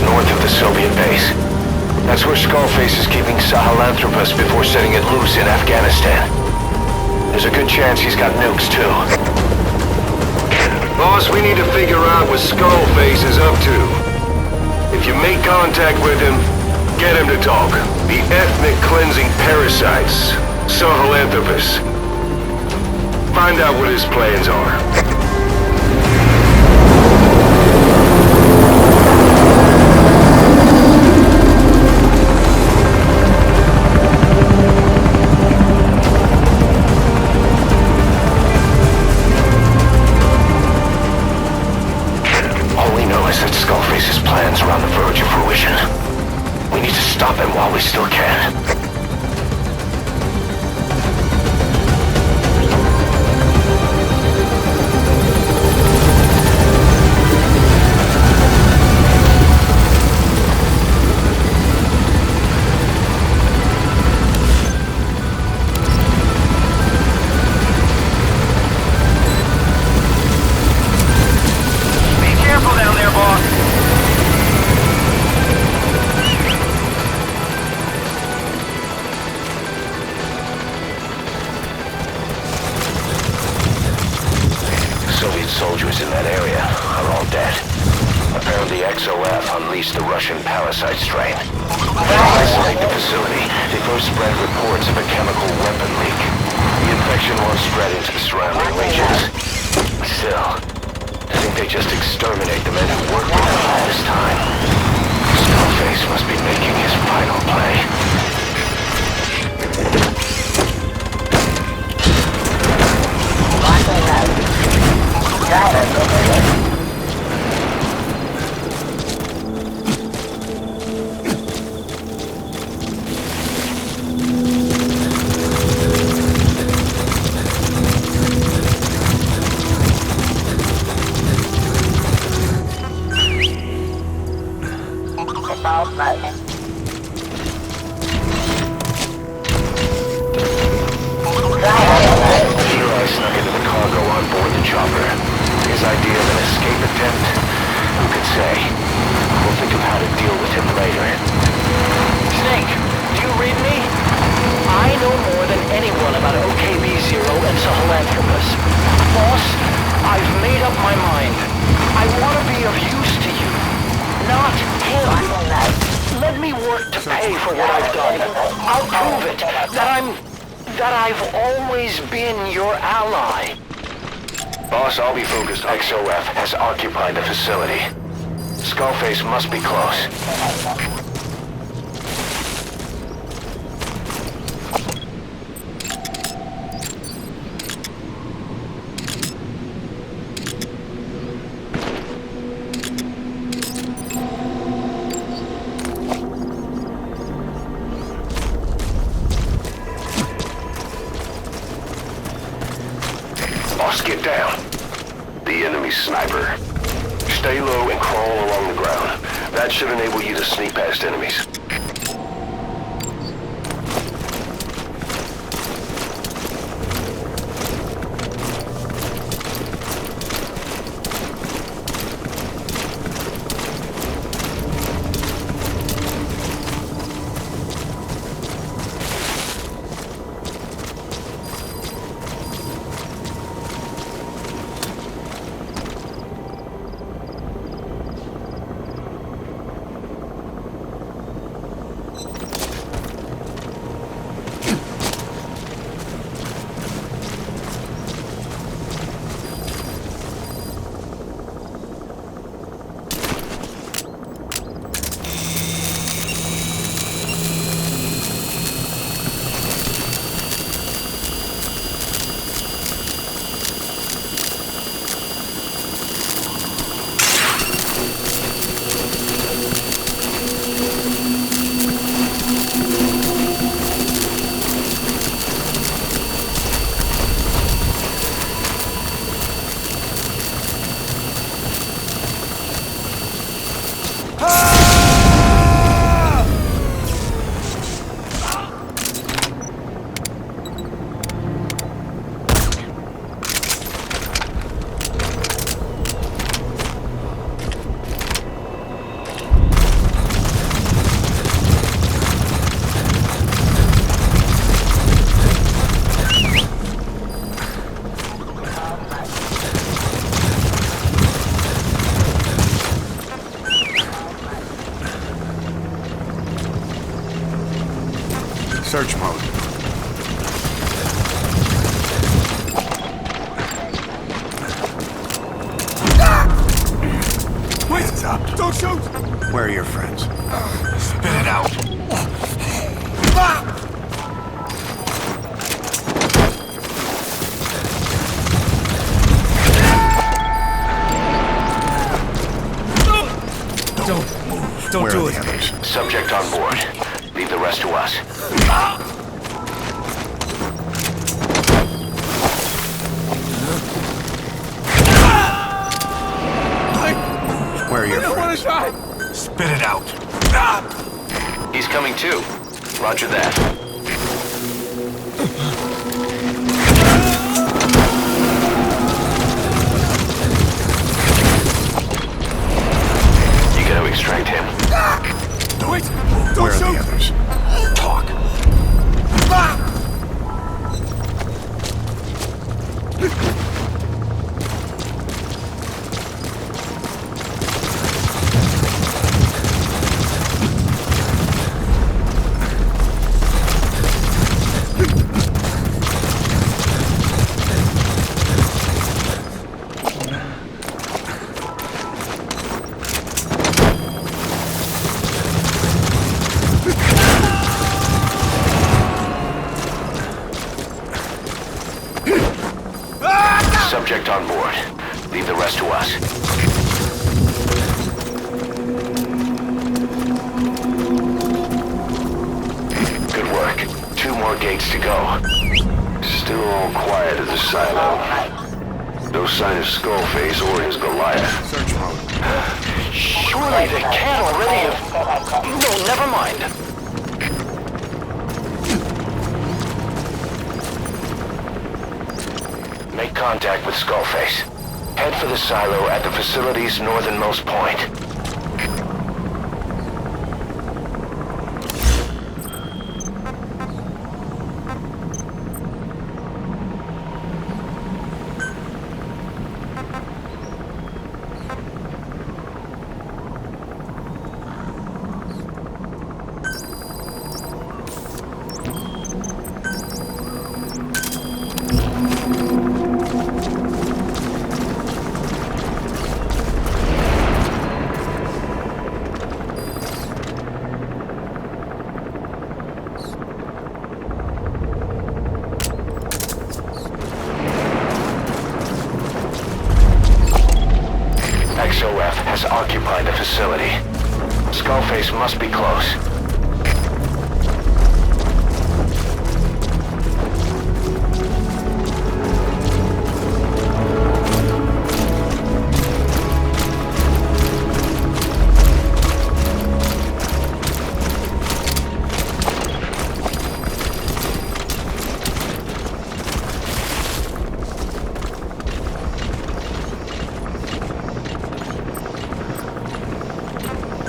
north of the Soviet base. That's where Skullface is keeping Sahelanthropus before setting it loose in Afghanistan. There's a good chance he's got nukes, too. Boss, we need to figure out what Skullface is up to. If you make contact with him, get him to talk. The ethnic cleansing parasites, Sahelanthropus. Find out what his plans are. Skullface's plans are on the verge of fruition. We need to stop him while we still can. Be careful down there, boss. Soviet soldiers in that area are all dead. Apparently XOF unleashed the Russian parasite strain. To isolate the facility, they first spread reports of a chemical weapon leak. The infection won't spread into the surrounding regions. Still, I think they just exterminate the men who worked with them all this time. Skullface must be making his final play. Leroy snuck into the cargo on board the chopper. His idea of an escape attempt? Who could say? We'll think of how to deal with him later. Snake, do you read me? I know more than anyone about OKB-0 and Sahelanthropus. Boss, I've made up my mind. I want to be of use to you, not him. Let me work to pay for what I've done. I'll prove it, that I've always been your ally. Boss, I'll be focused. XOF has occupied the facility. Skullface must be close. Boss, get down. The enemy sniper. Stay low and crawl along the ground. That should enable you to sneak past enemies. Search mode. Wait! Hands up. Don't shoot! Where are your friends? Spit it out! Don't move. Don't Where do are it. the others? Subject on board. Leave the rest to us. Where are your I don't want friends? to die! Spit it out. He's coming too. Roger that. You gotta extract him. Wait! Where Don't are the shoot! others? Talk. Subject on board. Leave the rest to us. Good work. 2 more gates to go. Still all quiet at the silo. No sign of Skullface or his Goliath. Search mode. Surely they can't already have... No, never mind. Make contact with Skullface. Head for the silo at the facility's northernmost point. XOF has occupied the facility. Skullface must be close.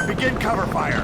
Begin cover fire.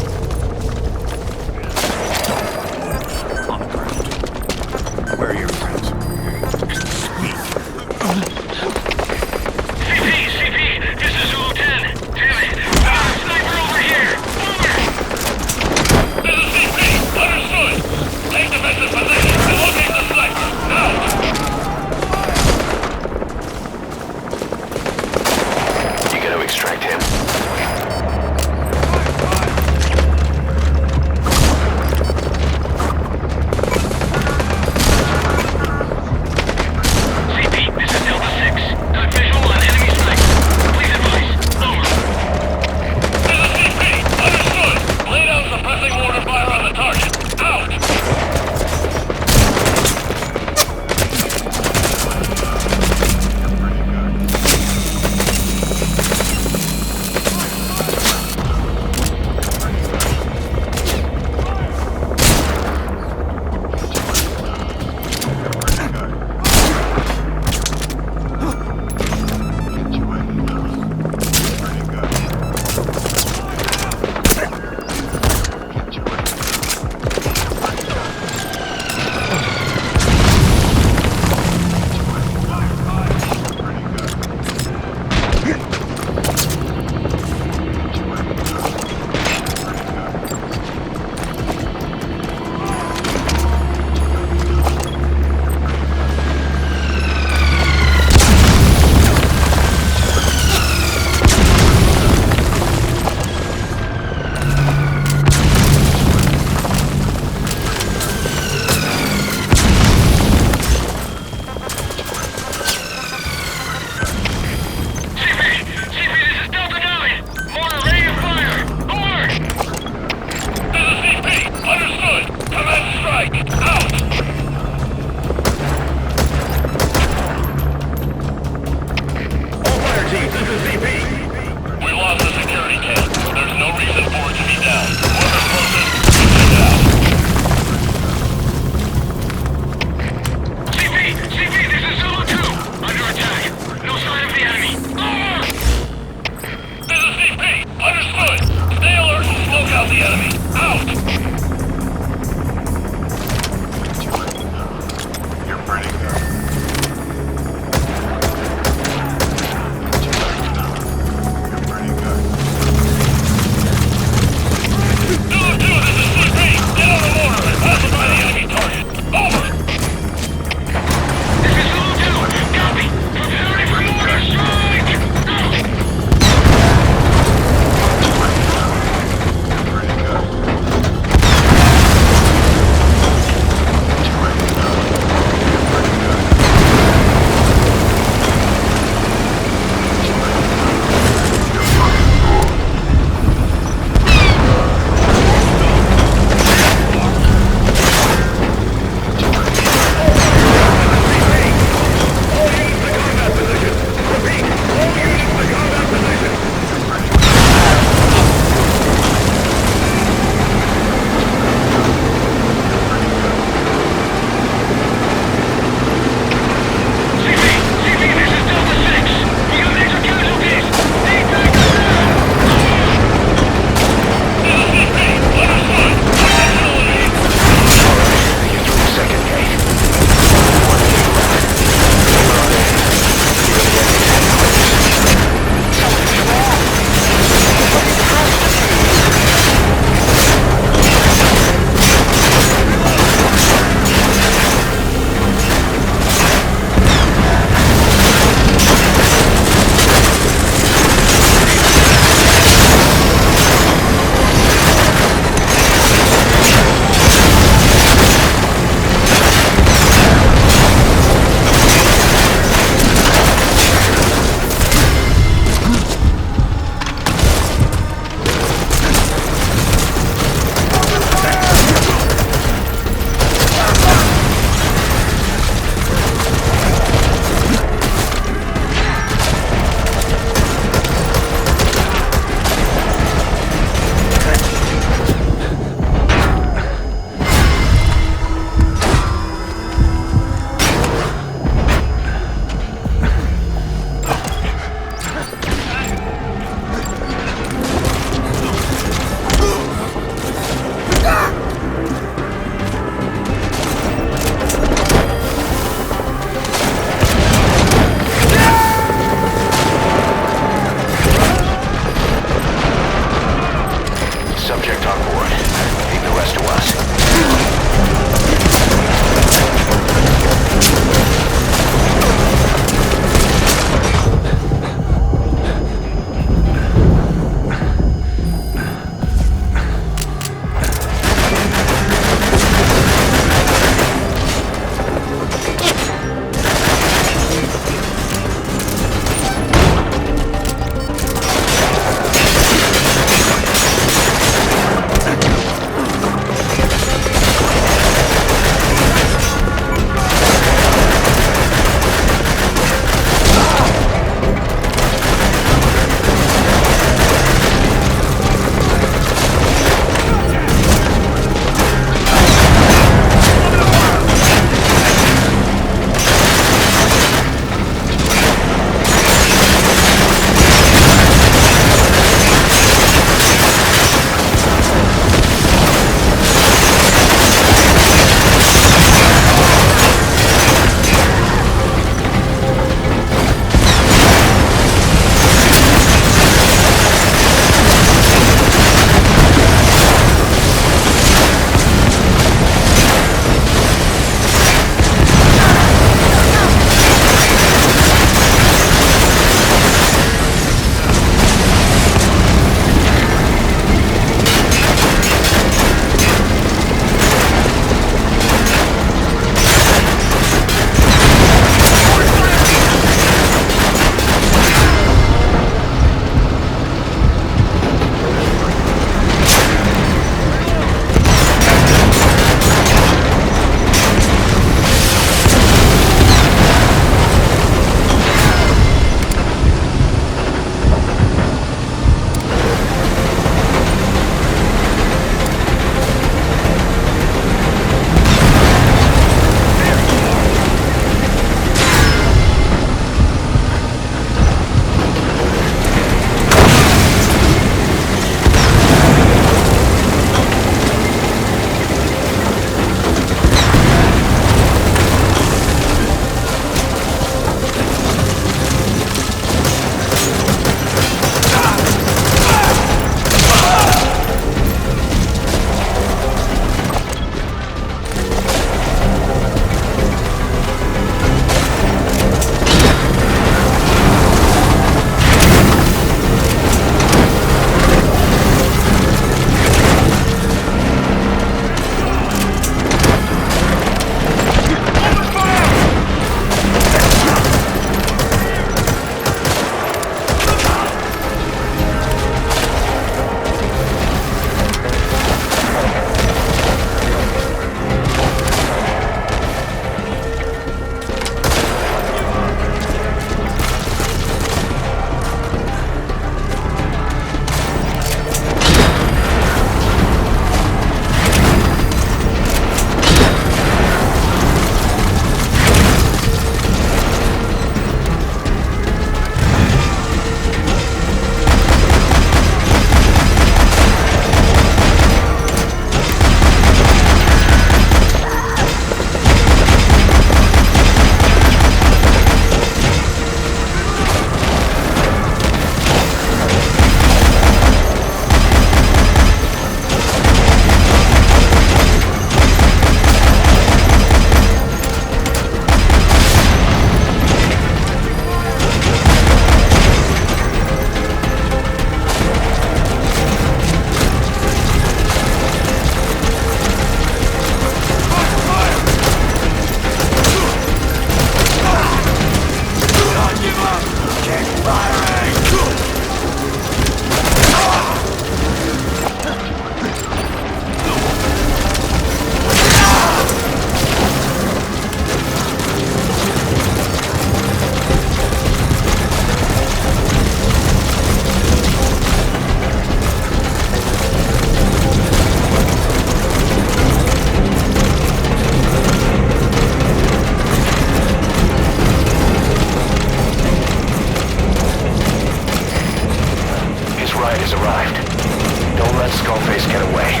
Don't let Skullface get away.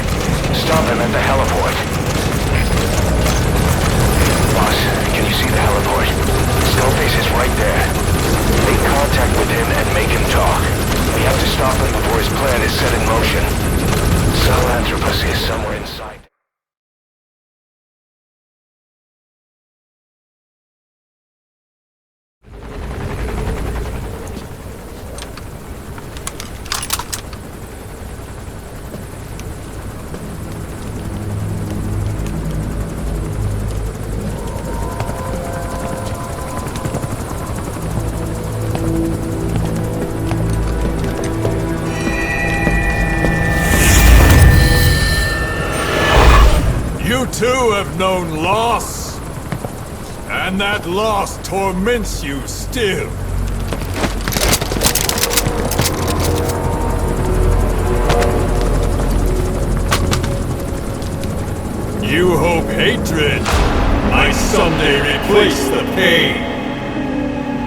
Stop him at the heliport. Boss, can you see the heliport? Skullface is right there. Make contact with him and make him talk. We have to stop him before his plan is set in motion. Sahelanthropus is somewhere in sight. You too have known loss, and that loss torments you still. You hope hatred might someday replace the pain,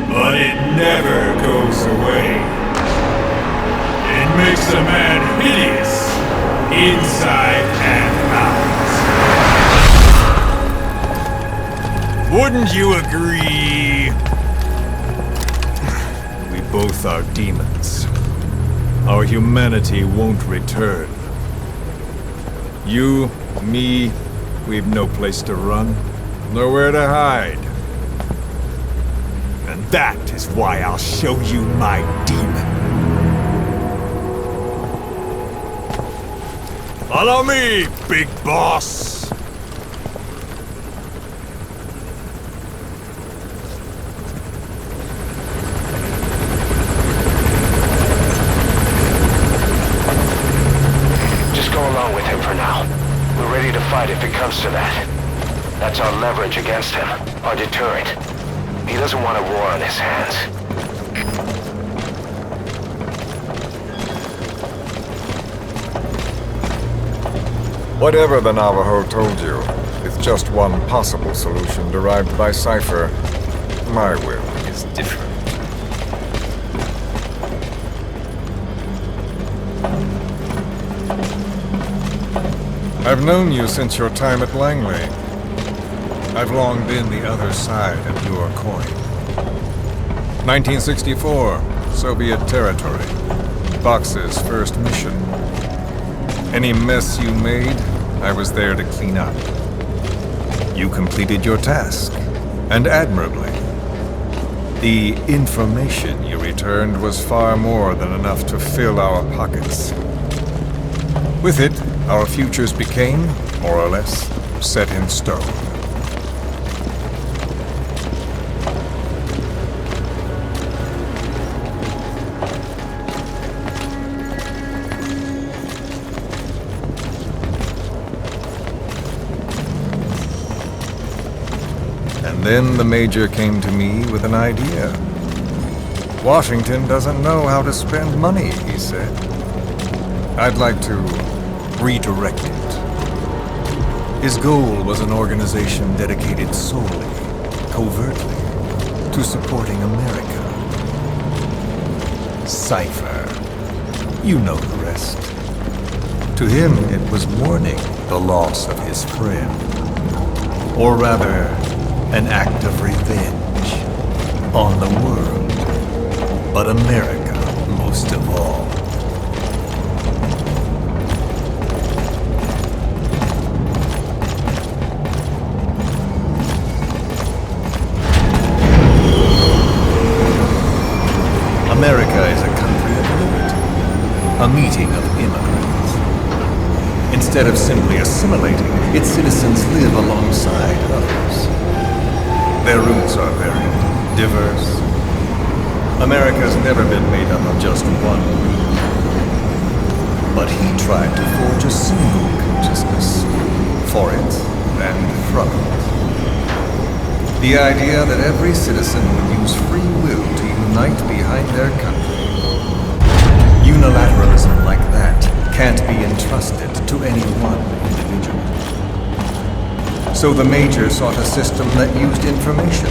but it never goes away. It makes a man hideous, inside and out. Wouldn't you agree? We both are demons. Our humanity won't return. You, me, we've no place to run, nowhere to hide. And that is why I'll show you my demon. Follow me, big boss! If it comes to that. That's our leverage against him, our deterrent. He doesn't want a war on his hands. Whatever the Navajo told you, with just one possible solution derived by Cypher, my will is different. I've known you since your time at Langley. I've long been the other side of your coin. 1964, Soviet territory. Box's first mission. Any mess you made, I was there to clean up. You completed your task, and admirably. The information you returned was far more than enough to fill our pockets. With it, our futures became, more or less, set in stone. And then the Major came to me with an idea. Washington doesn't know how to spend money, he said. I'd like to redirect it. His goal was an organization dedicated solely, covertly, to supporting America. Cypher. You know the rest. To him, it was mourning the loss of his friend. Or rather, an act of revenge on the world, but America most of all. America is a country of liberty, a meeting of immigrants. Instead of simply assimilating, its citizens live alongside others. Their roots are very diverse. America's never been made up of just one group. But he tried to forge a single consciousness, for it and from it. The idea that every citizen would use free will to unite behind their country. Unilateralism like that can't be entrusted to any one individual. So the Major sought a system that used information,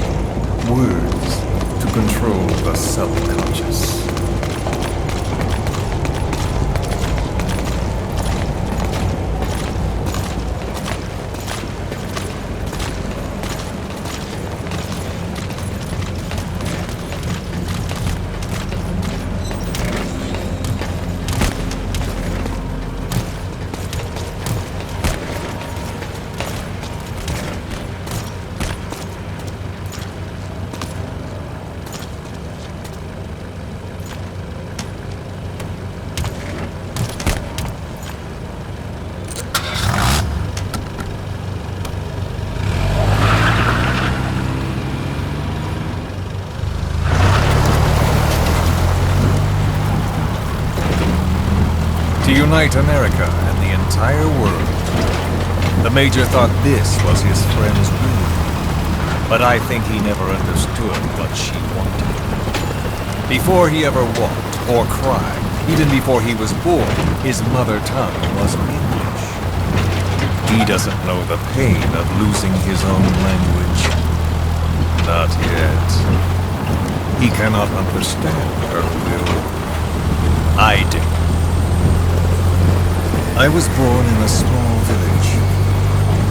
words, to control the subconscious. unite America and the entire world. The Major thought this was his friend's will, but I think he never understood what she wanted. Before he ever walked or cried, even before he was born, his mother tongue was English. He doesn't know the pain of losing his own language. Not yet. He cannot understand her will. I do. I was born in a small village.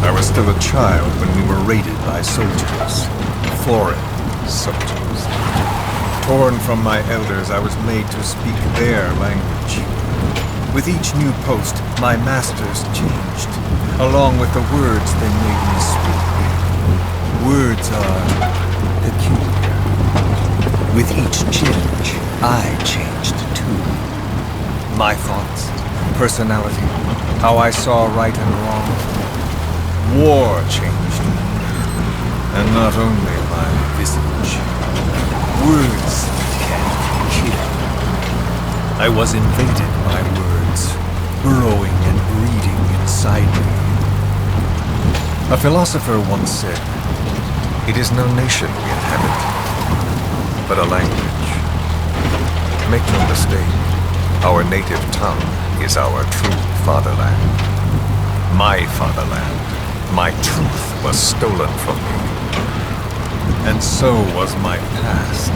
I was still a child when we were raided by soldiers. Foreign soldiers. Torn from my elders, I was made to speak their language. With each new post, my masters changed, along with the words they made me speak. Words are peculiar. With each change, I changed too. My thoughts, personality, how I saw right and wrong. War changed me, and not only my visage. Words can kill. I was invaded by words, burrowing and breeding inside me. A philosopher once said, "It is no nation we inhabit, but a language." Make no mistake, our native tongue is our true fatherland. My fatherland, my truth was stolen from me. And so was my past.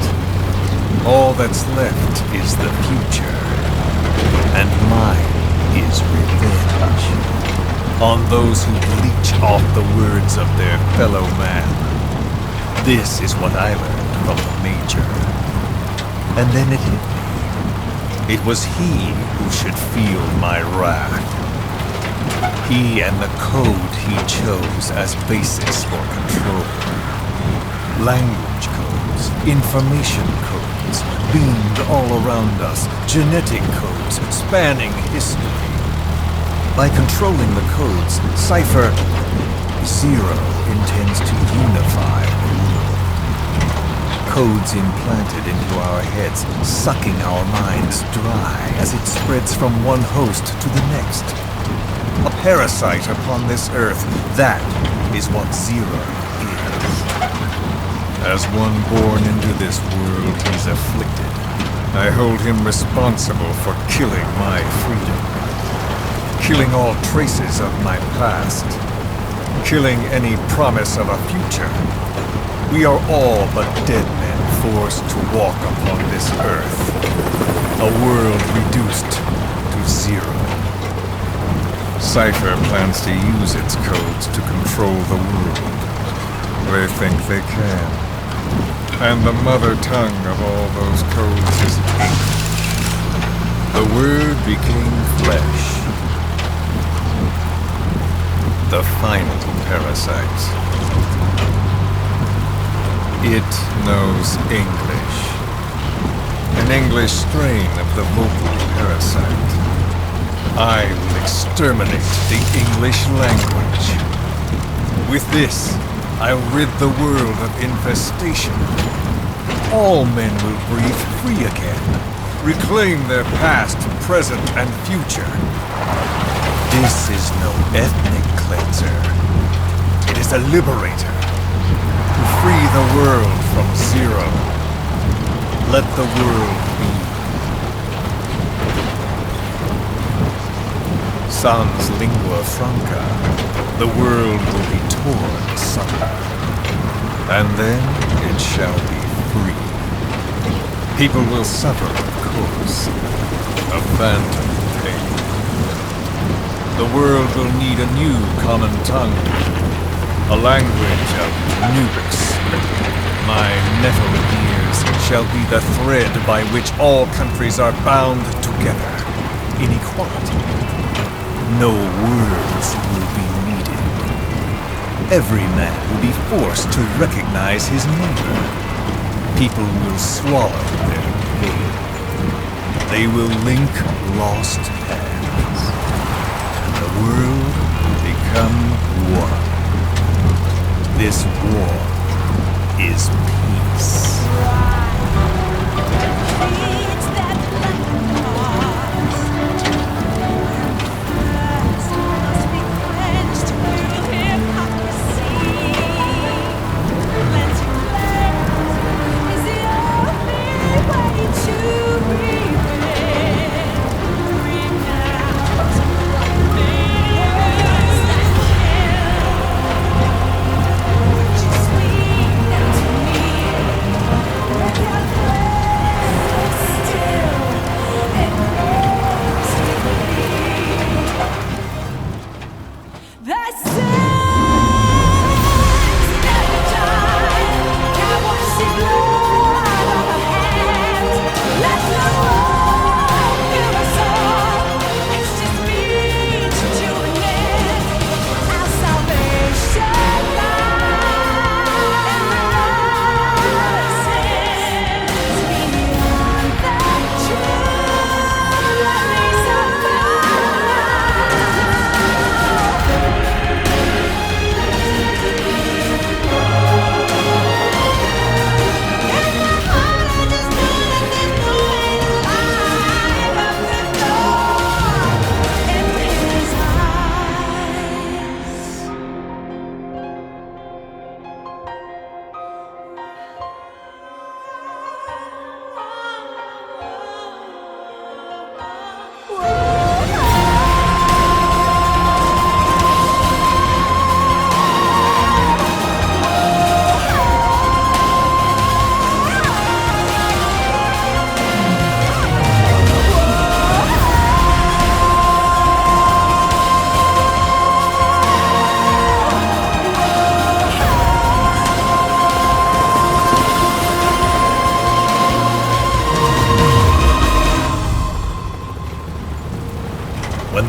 All that's left is the future. And mine is revenge. On those who bleach off the words of their fellow man. This is what I learned from the Major. And then it hit me. It was he who should feel my wrath. He and the code he chose as basis for control. Language codes, information codes, beamed all around us, genetic codes spanning history. By controlling the codes, Cypher Zero intends to unify the world. Codes implanted into our heads, sucking our minds dry as it spreads from one host to the next. A parasite upon this earth, that is what Zero is. As one born into this world, he's afflicted. I hold him responsible for killing my freedom. Killing all traces of my past. Killing any promise of a future. We are all but dead men forced to walk upon this earth. A world reduced to zero. Cypher plans to use its codes to control the world. They think they can. And the mother tongue of all those codes is hate. The Word became flesh. The final parasite. It knows English. An English strain of the vocal parasite. I will exterminate the English language. With this, I'll rid the world of infestation. All men will breathe free again, reclaim their past, present, and future. This is no ethnic cleanser. It is a liberator. To free the world from Zero. Let the world be. Sans lingua franca, the world will be torn asunder. And then it shall be free. People will suffer, of course. A phantom pain. The world will need a new common tongue. A language of nukes. My Nephilim ears shall be the thread by which all countries are bound together. In equality. No words will be needed. Every man will be forced to recognize his neighbor. People will swallow their pain. They will link lost hands. And the world will become one. This war is peace.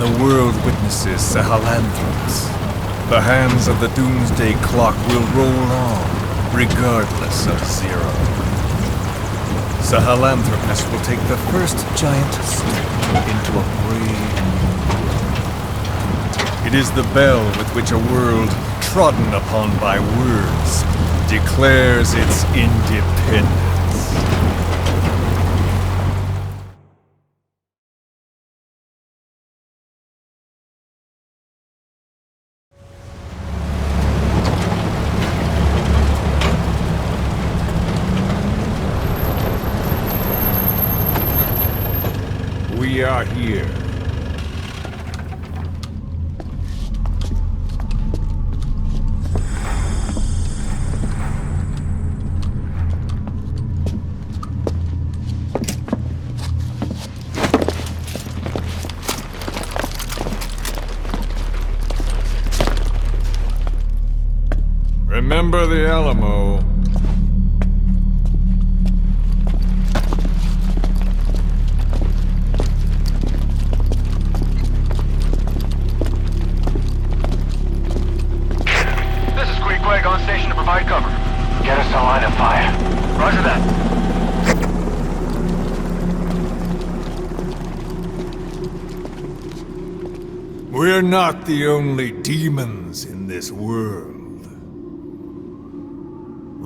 and the world witnesses Sahelanthropus, the hands of the Doomsday Clock will roll on, regardless of Zero. Sahelanthropus will take the first giant step into a brave new world. It is the bell with which a world trodden upon by words declares its independence. We are here. Remember the Alamo. On station to provide cover. Get us a line of fire. Roger that. We're not the only demons in this world.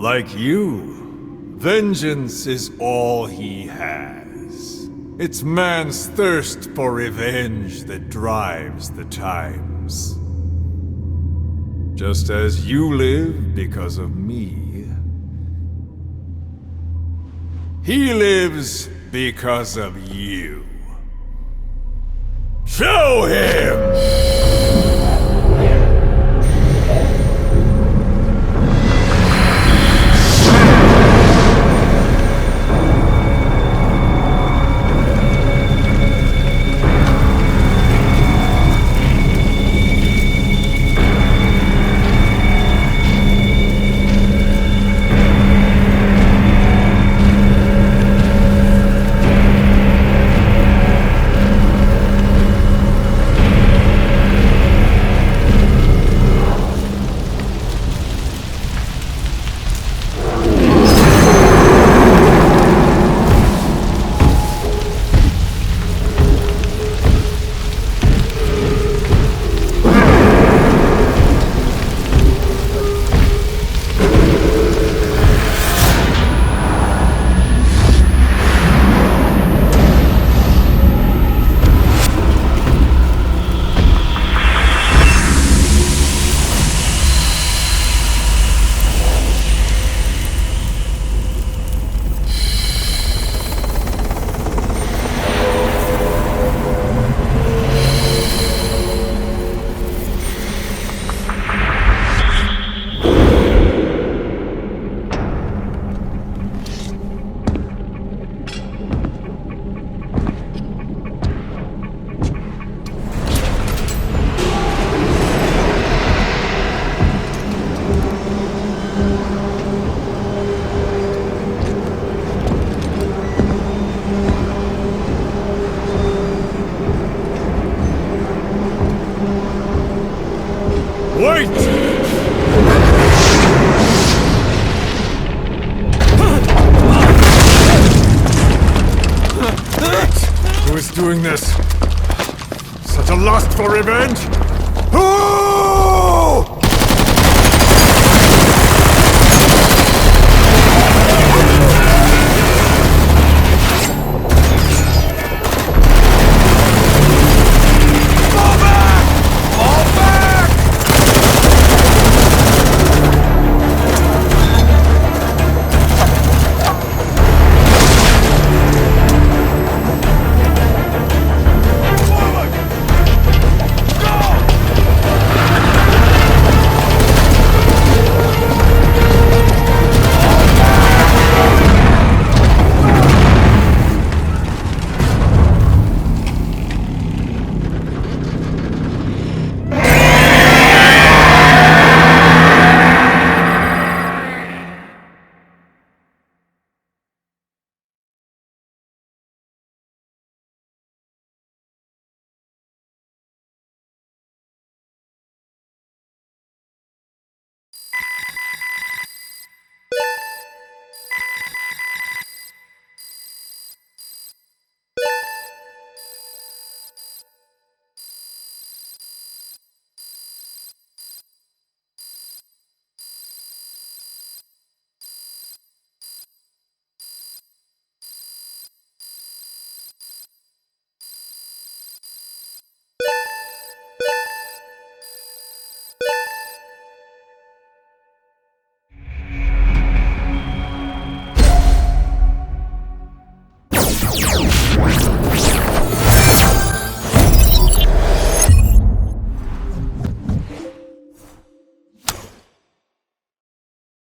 Like you, vengeance is all he has. It's man's thirst for revenge that drives the times. Just as you live because of me, he lives because of you. Show him! Wait! Who is doing this? Such a lust for revenge? Ah!